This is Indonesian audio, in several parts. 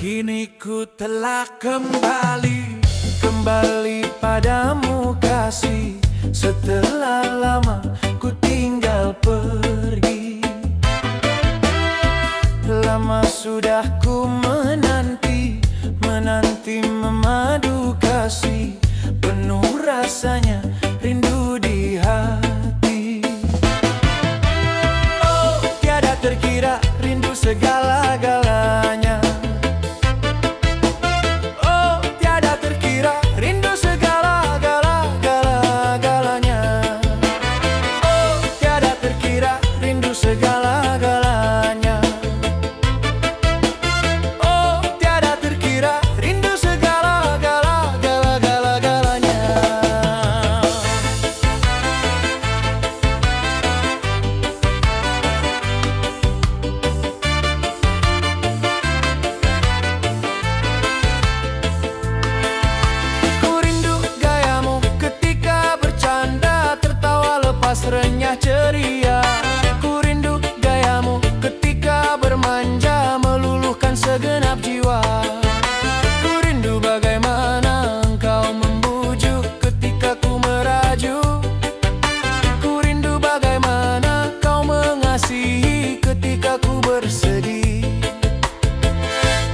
Kini ku telah kembali padamu kasih. Setelah lama ku tinggal pergi, lama sudah ku menanti memadu kasih. Penuh rasanya rindu di hati. Oh, tiada terkira rindu segala-galanya. Segala-galanya, oh tiada terkira rindu segala-galanya. Ku rindu gayamu ketika bercanda, tertawa lepas renyah ceria. Segenap jiwa, ku rindu bagaimana engkau membujuk ketika ku merajuk. Ku rindu bagaimana kau mengasihi ketika ku bersedih.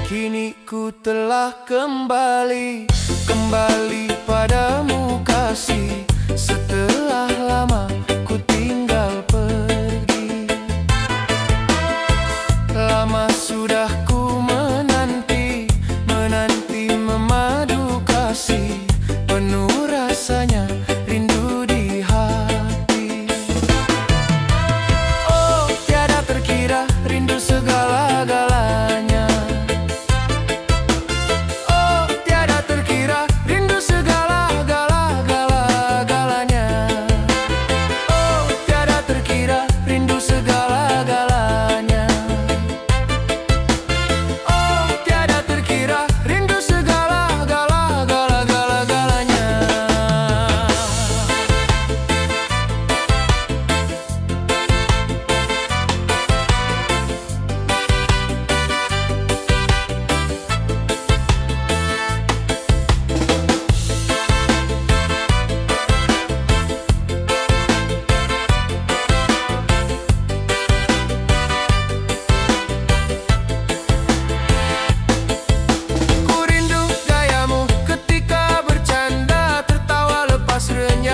Kini ku telah kembali padamu kasih. Setelah lama ku tinggal pergi, lama sudah memadu kasih. Penuh rasanya rindu di hati. Oh, tiada terkira rindu segala-galanya. Oh, tiada terkira rindu segala-galanya. Oh, tiada terkira rindu segala-galanya. Oh, tiada terkira rindu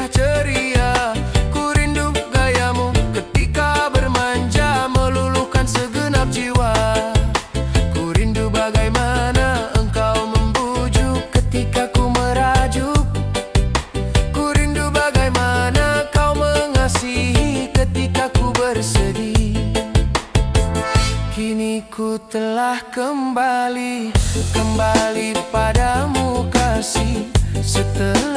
ceria. Ku rindu gayamu ketika bermanja, meluluhkan segenap jiwa. Ku rindu bagaimana engkau membujuk ketika ku merajuk. Ku rindu bagaimana kau mengasihi ketika ku bersedih. Kini ku telah kembali padamu kasih. Setelah